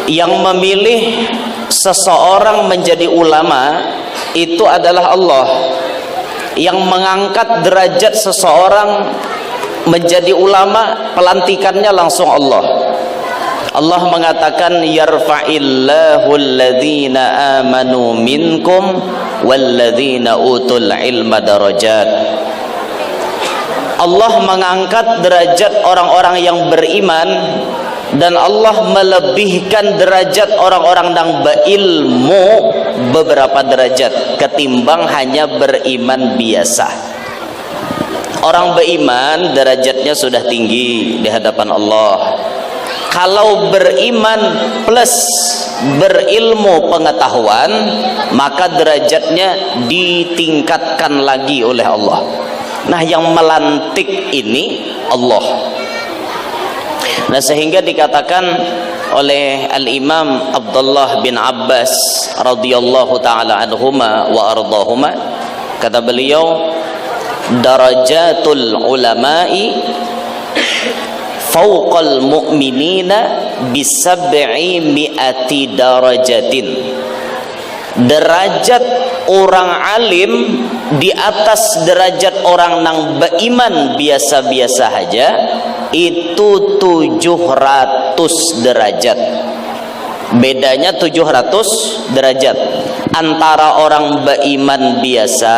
Yang memilih seseorang menjadi ulama itu adalah Allah. Yang mengangkat derajat seseorang menjadi ulama, pelantikannya langsung Allah. Allah mengatakan yarfa'illahu alladhina amanu minkum walladzina utul ilma darajat. Allah mengangkat derajat orang-orang yang beriman, dan Allah melebihkan derajat orang-orang yang berilmu beberapa derajat ketimbang hanya beriman biasa. Orang beriman derajatnya sudah tinggi di hadapan Allah. Kalau beriman plus berilmu pengetahuan, maka derajatnya ditingkatkan lagi oleh Allah. Nah, yang melantik ini Allah. Nah, sehingga dikatakan oleh Al-Imam Abdullah bin Abbas radhiyallahu taala anhuma wa ardahuma, kata beliau, darajatul ulama'i fauqal mu'minina bisab'i mi'ati darajatin. Derajat orang alim di atas derajat orang nang beriman biasa-biasa saja itu 700 derajat. Bedanya 700 derajat antara orang beriman biasa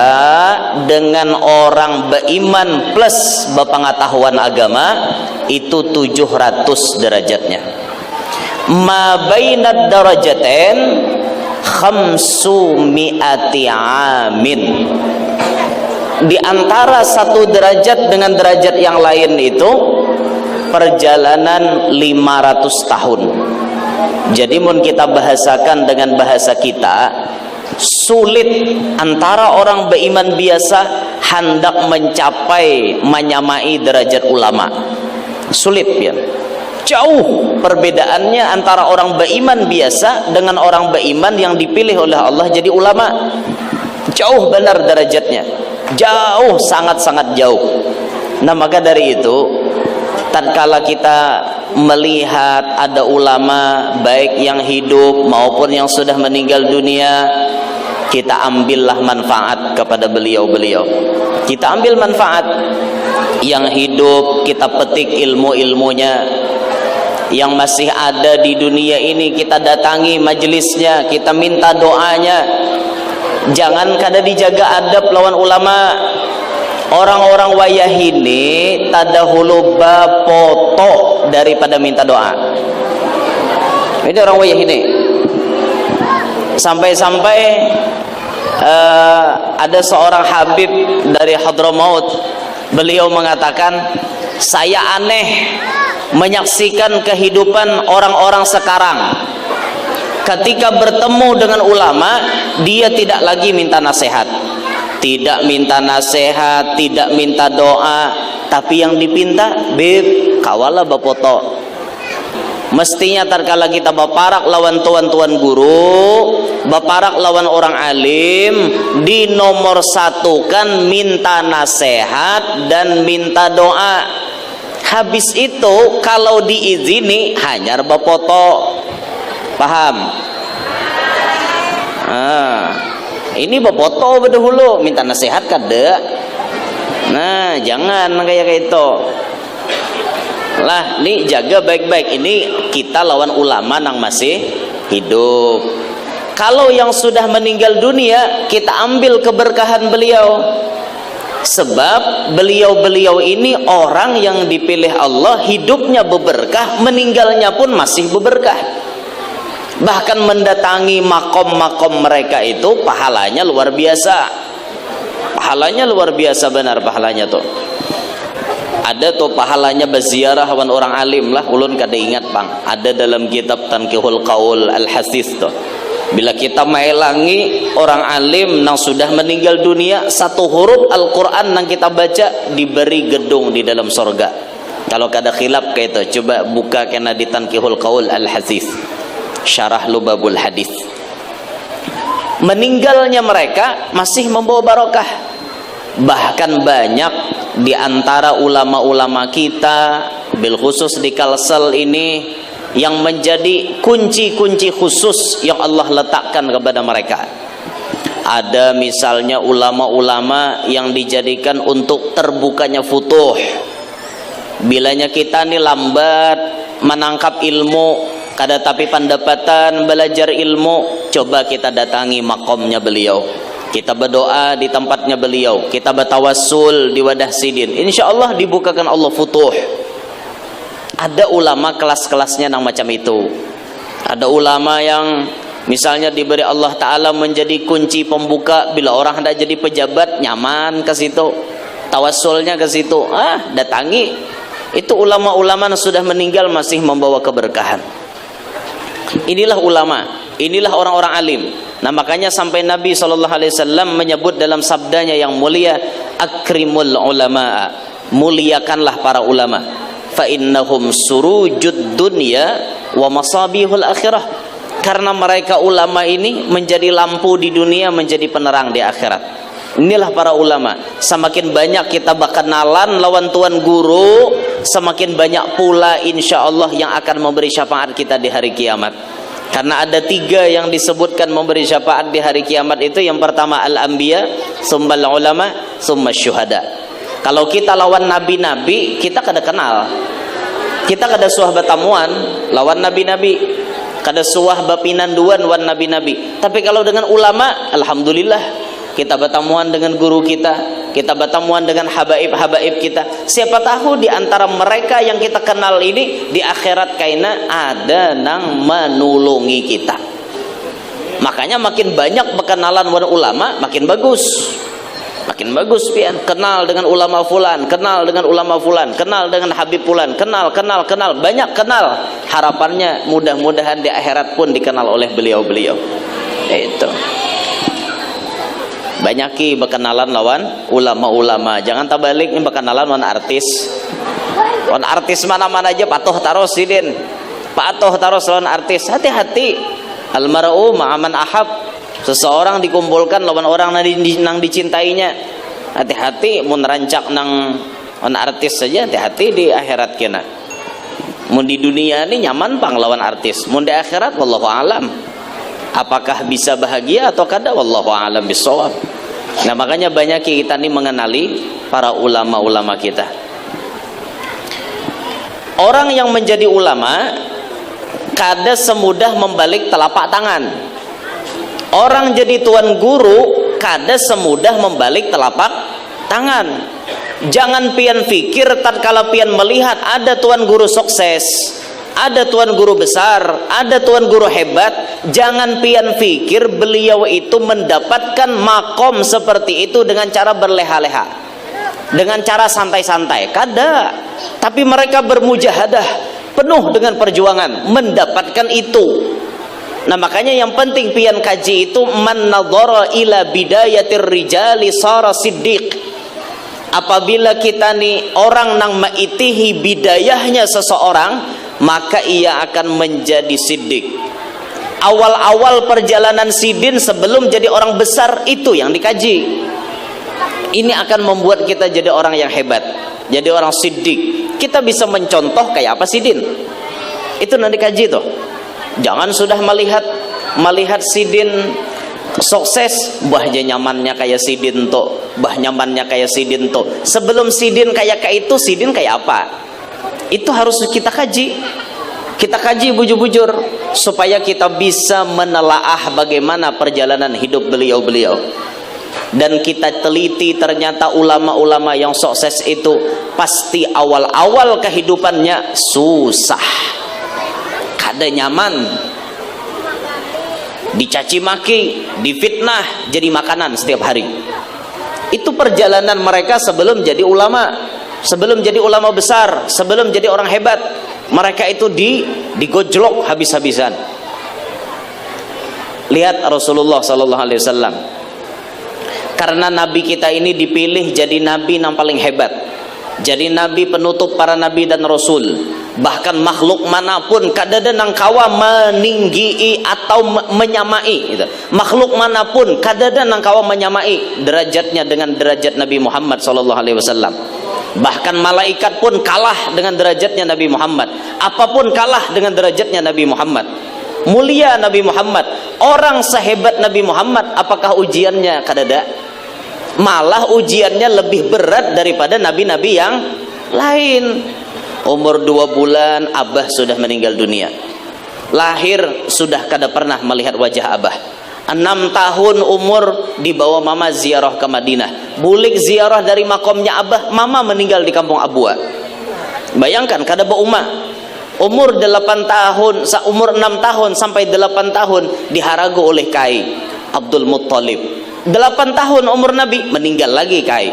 dengan orang beriman plus berpengetahuan agama, itu 700 derajatnya. Ma bainad darajatain khamsu mi'ati amin. Di antara satu derajat dengan derajat yang lain itu perjalanan 500 tahun. Jadi mun kita bahasakan dengan bahasa kita, sulit antara orang beriman biasa hendak mencapai menyamai derajat ulama. Sulit ya. Jauh perbedaannya antara orang beriman biasa dengan orang beriman yang dipilih oleh Allah jadi ulama. Jauh benar derajatnya. Jauh, sangat-sangat jauh. Nah, maka dari itu tatkala kita melihat ada ulama baik yang hidup maupun yang sudah meninggal dunia, kita ambillah manfaat kepada beliau-beliau. Kita ambil manfaat. Yang hidup kita petik ilmu-ilmunya. Yang masih ada di dunia ini kita datangi majelisnya, kita minta doanya. Jangan kada dijaga adab lawan ulama. Orang-orang wayah ini tada hulu bapoto daripada minta doa. Ini orang wayah ini. Sampai-sampai ada seorang habib dari Hadramaut, beliau mengatakan, saya aneh menyaksikan kehidupan orang-orang sekarang. Ketika bertemu dengan ulama, dia tidak lagi minta nasihat. Tidak minta nasihat, tidak minta doa, tapi yang dipinta, beb, kawalah bapoto. Mestinya tatkala kita baparak lawan tuan-tuan guru, baparak lawan orang alim, di nomor satu kan minta nasihat dan minta doa. Habis itu kalau diizini hanya bapoto. Paham? Ini bapoto berdahulu minta nasihat kada. Nah, jangan kayak itu. Lah, nih jaga baik-baik. Ini kita lawan ulama yang masih hidup. Kalau yang sudah meninggal dunia, kita ambil keberkahan beliau. Sebab beliau-beliau ini orang yang dipilih Allah, hidupnya berberkah, meninggalnya pun masih berberkah. Bahkan mendatangi makom-makom mereka itu pahalanya luar biasa. Pahalanya luar biasa benar pahalanya tuh. Ada tuh pahalanya berziarah wan orang alim lah, ulun kada ingat bang. Ada dalam kitab Tanqihul Qaul Al-Hasis tuh. Bila kita mailangi orang alim yang sudah meninggal dunia, satu huruf Al-Quran yang kita baca diberi gedung di dalam sorga. Kalau kada khilaf kayak itu, coba buka kena di Tanqihul Qaul Al-Hasis, Syarah Lubabul Hadis. Meninggalnya mereka masih membawa barokah. Bahkan banyak di antara ulama-ulama kita, bil khusus di Kalsel ini, yang menjadi kunci-kunci khusus yang Allah letakkan kepada mereka. Ada misalnya ulama-ulama yang dijadikan untuk terbukanya futuh. Bilanya kita nih lambat menangkap ilmu, kada tapi pendapatan belajar ilmu, coba kita datangi makomnya beliau, kita berdoa di tempatnya beliau, kita bertawassul di wadah sidin, insya Allah dibukakan Allah futuh. Ada ulama kelas-kelasnya yang macam itu. Ada ulama yang misalnya diberi Allah Ta'ala menjadi kunci pembuka, bila orang hendak jadi pejabat nyaman ke situ, tawassulnya ke situ, datangi. Itu ulama-ulama yang sudah meninggal masih membawa keberkahan. Inilah ulama, inilah orang-orang alim. Nah makanya sampai Nabi SAW menyebut dalam sabdanya yang mulia, akrimul ulama, muliakanlah para ulama, fa innahum surujud dunya wa masabihul akhirah. Karena mereka ulama ini menjadi lampu di dunia, menjadi penerang di akhirat. Inilah para ulama. Semakin banyak kita berkenalan lawan tuan guru, semakin banyak pula insya Allah yang akan memberi syafaat kita di hari kiamat. Karena ada 3 yang disebutkan memberi syafaat di hari kiamat itu. Yang pertama al-anbiya, summa al-ulama, summa syuhada. Kalau kita lawan nabi-nabi, kita kada kenal, kita kada suah bertamuan lawan nabi-nabi, kada suah berpinanduan wan nabi-nabi. Tapi kalau dengan ulama, alhamdulillah, kita bertamuan dengan guru kita bertamuan dengan habaib-habaib kita. Siapa tahu di antara mereka yang kita kenal ini di akhirat kaina ada nang menulungi kita. Makanya makin banyak berkenalan dengan ulama makin bagus. Makin bagus pian. Kenal dengan ulama fulan, kenal dengan ulama fulan, kenal dengan habib fulan, kenal, banyak kenal. Harapannya mudah-mudahan di akhirat pun dikenal oleh beliau-beliau. Itu. Banyaki berkenalan lawan ulama-ulama. Jangan terbalik ini berkenalan lawan artis. Lawan artis mana-mana aja patuh taros sidin. Patuh taros lawan artis. Hati-hati. Almar'u ma'aman ahab. Seseorang dikumpulkan lawan orang nang dicintainya. Hati-hati mun rancak nang artis saja, hati-hati di akhirat kena. Mun di dunia ini nyaman pang lawan artis. Mun di akhirat wallahu alam. Apakah bisa bahagia atau kada, wallahu a'lam bissawab. Nah makanya banyak kita ini mengenali para ulama-ulama kita. Orang yang menjadi ulama kada semudah membalik telapak tangan. Orang jadi tuan guru kada semudah membalik telapak tangan. Jangan pian fikir tatkala pian melihat ada tuan guru sukses, ada tuan guru besar, ada tuan guru hebat, jangan pian fikir beliau itu mendapatkan makom seperti itu dengan cara berleha-leha, dengan cara santai-santai. Kada. Tapi mereka bermujahadah penuh dengan perjuangan mendapatkan itu. Nah makanya yang penting pian kaji itu, man nadhara ila bidayatir rijali sara siddiq. Apabila kita nih orang nang maitihi bidayahnya seseorang, maka ia akan menjadi siddiq. Awal-awal perjalanan sidin sebelum jadi orang besar itu yang dikaji. Ini akan membuat kita jadi orang yang hebat, jadi orang siddiq. Kita bisa mencontoh kayak apa sidin. Itu nanti dikaji tuh. Jangan sudah melihat sidin sukses, bahnya nyamannya kayak sidin tuh, bah nyamannya kayak sidin tuh. Sebelum sidin kayak itu, sidin kayak apa? Itu harus kita kaji. Kita kaji bujur-bujur supaya kita bisa menelaah bagaimana perjalanan hidup beliau-beliau. Dan kita teliti, ternyata ulama-ulama yang sukses itu pasti awal-awal kehidupannya susah, kada nyaman, dicaci maki, difitnah, jadi makanan setiap hari. Itu perjalanan mereka sebelum jadi ulama, sebelum jadi ulama besar, sebelum jadi orang hebat. Mereka itu digojlok habis-habisan. Lihat Rasulullah SAW. Karena Nabi kita ini dipilih jadi Nabi yang paling hebat, jadi Nabi penutup para Nabi dan Rasul. Bahkan makhluk manapun kadada nang kawa meninggi atau menyamai gitu. Makhluk manapun kadada nang kawa menyamai derajatnya dengan derajat Nabi Muhammad SAW. Bahkan malaikat pun kalah dengan derajatnya Nabi Muhammad. Apapun kalah dengan derajatnya Nabi Muhammad. Mulia Nabi Muhammad. Orang sehebat Nabi Muhammad, apakah ujiannya kadada? Malah ujiannya lebih berat daripada nabi-nabi yang lain. Umur 2 bulan abah sudah meninggal dunia. Lahir sudah kada pernah melihat wajah abah. 6 tahun umur dibawa mama ziarah ke Madinah. Bulik ziarah dari makomnya abah, mama meninggal di kampung Abua. Bayangkan kada umah. Umur 8 tahun, umur 6 tahun sampai 8 tahun diharagu oleh Kai Abdul Muttalib. 8 tahun umur Nabi, meninggal lagi Kai.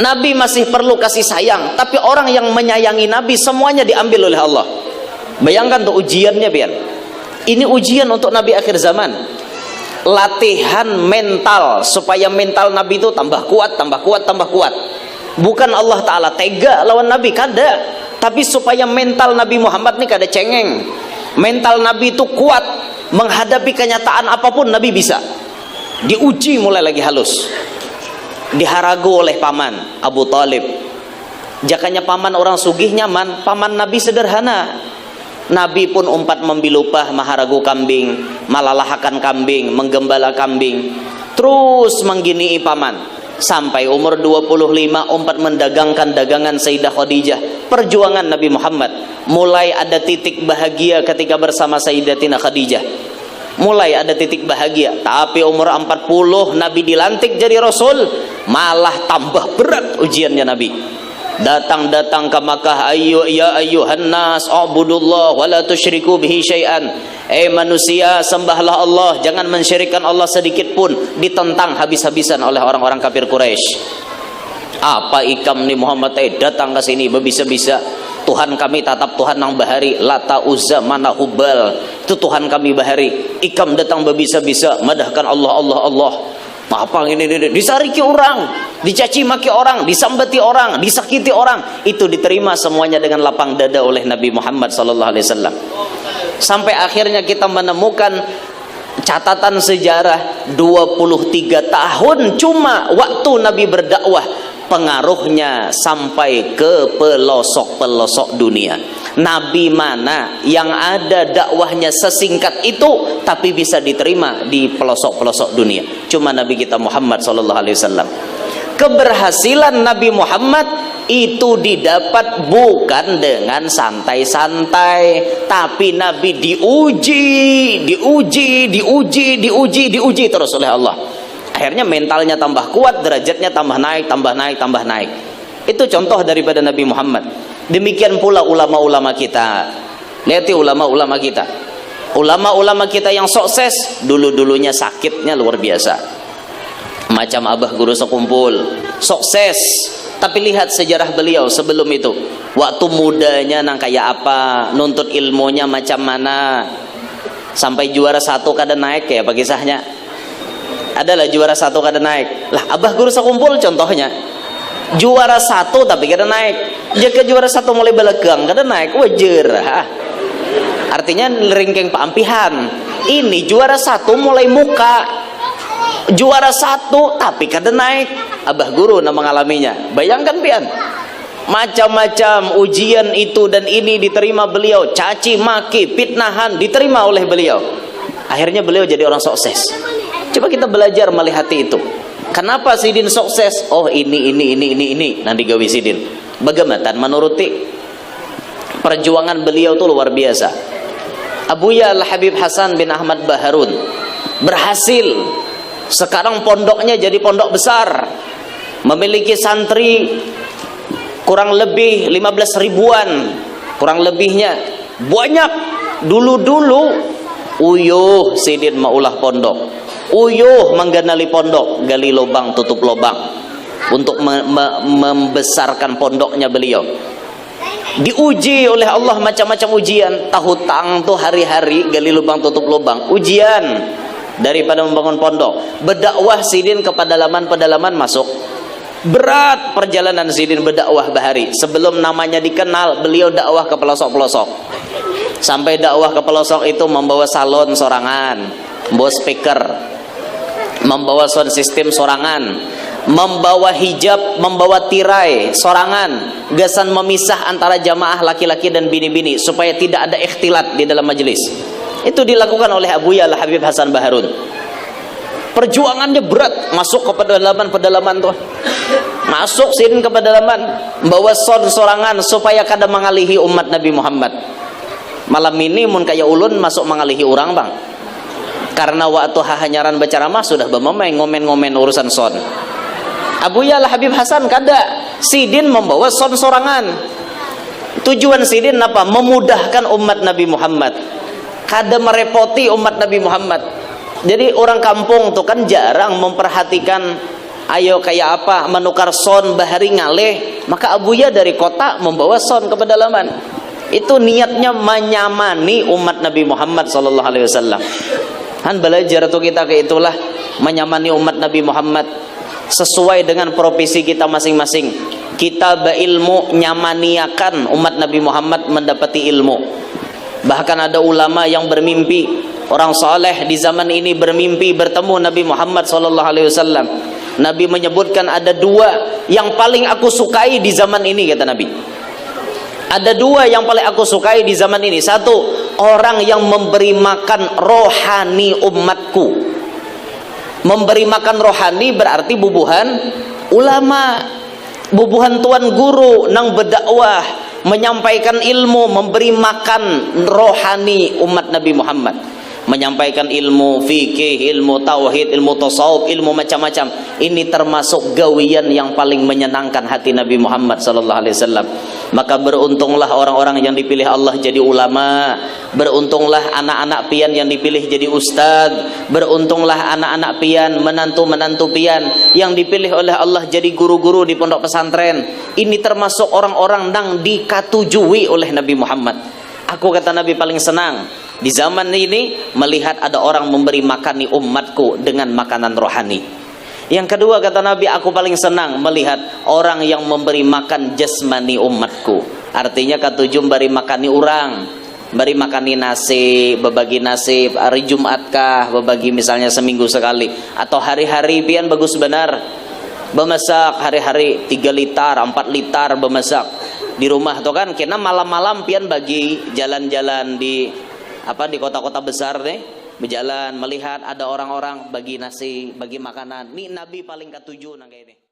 Nabi masih perlu kasih sayang, tapi orang yang menyayangi Nabi semuanya diambil oleh Allah. Bayangkan tuh ujiannya, biar. Ini ujian untuk Nabi akhir zaman. Latihan mental supaya mental Nabi itu tambah kuat, tambah kuat, tambah kuat. Bukan Allah Ta'ala tega lawan Nabi, kada. Tapi supaya mental Nabi Muhammad ini kada cengeng. Mental Nabi itu kuat, menghadapi kenyataan apapun Nabi bisa. Diuji mulai lagi halus. Diharagu oleh paman Abu Talib. Jakanya paman orang sugih nyaman, paman Nabi sederhana. Nabi pun umpat membilupah, maharagu kambing, malalahakan kambing, menggembala kambing, terus mengginii paman. Sampai umur 25 umpat mendagangkan dagangan Sayyidah Khadijah. Perjuangan Nabi Muhammad mulai ada titik bahagia ketika bersama Sayyidatina Khadijah. Mulai ada titik bahagia. Tapi umur 40 Nabi dilantik jadi Rasul, malah tambah berat ujiannya Nabi. Datang-datang ke Makkah, ya ayyuhan nas ubudullah wa la tusyriku bihi syai'an. Manusia, sembahlah Allah, jangan mensyirikkan Allah sedikit pun. Ditentang habis-habisan oleh orang-orang kafir Quraisy. Apa ikam ni Muhammad datang ke sini bisa-bisa. Tuhan kami tatap Tuhan nang bahari, Lata Uzza Mana Hubal. Itu Tuhan kami bahari. Ikam datang bisa-bisa madahkan Allah, Allah, Allah. Apa ini disariki orang, dicaci maki orang, disambati orang, disakiti orang, itu diterima semuanya dengan lapang dada oleh Nabi Muhammad sallallahu alaihi wasallam. Sampai akhirnya kita menemukan catatan sejarah 23 tahun cuma waktu Nabi berdakwah, pengaruhnya sampai ke pelosok-pelosok dunia. Nabi mana yang ada dakwahnya sesingkat itu tapi bisa diterima di pelosok-pelosok dunia? Cuma Nabi kita Muhammad sallallahu alaihi wasallam. Keberhasilan Nabi Muhammad itu didapat bukan dengan santai-santai, tapi Nabi diuji terus oleh Allah. Akhirnya mentalnya tambah kuat, derajatnya tambah naik, tambah naik, tambah naik. Itu contoh daripada Nabi Muhammad. Demikian pula ulama-ulama kita. Lihat ulama-ulama kita. Ulama-ulama kita yang sukses dulu-dulunya sakitnya luar biasa. Macam Abah Guru Sekumpul, sukses. Tapi lihat sejarah beliau sebelum itu. Waktu mudanya nang kayak apa, nuntut ilmunya macam mana. Sampai juara 1 kada naik ya Pak kisahnya. Adalah juara 1 kada naik. Lah Abah Guru Sekumpul contohnya. Juara 1 tapi kada naik. Jika juara 1 mulai belegang kada naik, wajar. Artinya ringkeng paampihan. Ini juara 1 mulai muka. Juara 1 tapi kada naik. Abah Guru nak mengalaminya. Bayangkan pian. Macam-macam ujian itu dan ini diterima beliau, caci maki, fitnahan diterima oleh beliau. Akhirnya beliau jadi orang sukses. Coba kita belajar melihat itu. Kenapa Sidin sukses? Oh ini. Nanti gawi Sidin. Bagaimana menuruti perjuangan beliau itu luar biasa. Abuya Al-Habib Hasan bin Ahmad Baharun berhasil. Sekarang pondoknya jadi pondok besar. Memiliki santri kurang lebih 15 ribuan. Kurang lebihnya banyak. Dulu-dulu uyuh Sidin maulah pondok, uyuh mengganali pondok, gali lubang tutup lubang untuk membesarkan pondoknya beliau. Diuji oleh Allah macam-macam ujian. Tahu tang tuh hari-hari gali lubang tutup lubang, ujian daripada membangun pondok. Berdakwah Sidin ke pedalaman-pedalaman masuk. Berat perjalanan Sidin berdakwah bahari. Sebelum namanya dikenal, beliau dakwah ke pelosok-pelosok. Sampai dakwah ke pelosok itu membawa salon sorangan, membawa speaker, membawa sound system sorangan, membawa hijab, membawa tirai sorangan, gasan memisah antara jamaah laki-laki dan bini-bini supaya tidak ada ikhtilat di dalam majelis. Itu dilakukan oleh Abuya Al-Habib Hasan Baharun. Perjuangannya berat, masuk ke pedalaman tuh. Masuk sini ke pedalaman, bawa sorangan supaya kada mengalihi umat Nabi Muhammad. Malam ini mun kaya ulun masuk mengalihi orang, Bang. Karena waktu hanyaran baca ramah sudah bermain ngomen-ngomen urusan son. Abuya Al-Habib Hasan kada, sidin membawa son sorangan. Tujuan sidin apa? Memudahkan umat Nabi Muhammad, kada merepoti umat Nabi Muhammad. Jadi orang kampung tuh kan jarang memperhatikan ayo kayak apa menukar son bahari ngaleh, maka Abuya dari kota membawa son ke pedalaman. Itu niatnya menyamani umat Nabi Muhammad sallallahu alaihi wasallam. Han belajar tuh kita ke itulah, menyamani umat Nabi Muhammad sesuai dengan profesi kita masing-masing. Kita berilmu nyamaniakan umat Nabi Muhammad mendapati ilmu. Bahkan ada ulama yang bermimpi, orang soleh di zaman ini bermimpi bertemu Nabi Muhammad sallallahu alaihi wasallam. Nabi menyebutkan ada dua yang paling aku sukai di zaman ini, kata Nabi. Ada dua yang paling aku sukai di zaman ini. Satu, orang yang memberi makan rohani umatku. Memberi makan rohani berarti bubuhan ulama, bubuhan tuan guru nang berdakwah, menyampaikan ilmu, memberi makan rohani umat Nabi Muhammad, menyampaikan ilmu fikih, ilmu tauhid, ilmu tasawuf, ilmu macam-macam. Ini termasuk gawian yang paling menyenangkan hati Nabi Muhammad sallallahu alaihi wasallam. Maka beruntunglah orang-orang yang dipilih Allah jadi ulama, beruntunglah anak-anak pian yang dipilih jadi ustad, beruntunglah anak-anak pian, menantu-menantu pian yang dipilih oleh Allah jadi guru-guru di pondok pesantren. Ini termasuk orang-orang yang dikatujui oleh Nabi Muhammad. Aku, kata Nabi, paling senang di zaman ini melihat ada orang memberi makani umatku dengan makanan rohani. Yang kedua, kata Nabi, aku paling senang melihat orang yang memberi makan jasmani umatku. Artinya ketujuh beri makani orang, beri makani nasi, berbagi nasi hari Jumat kah, berbagi misalnya seminggu sekali, atau hari-hari pian bagus benar bemasak hari-hari 3 liter 4 liter bemasak di rumah tuh kan. Karena malam-malam pian bagi jalan-jalan di di kota-kota besar deh, berjalan melihat ada orang-orang bagi nasi, bagi makanan. Nih Nabi paling ketujuh nang kayak ini.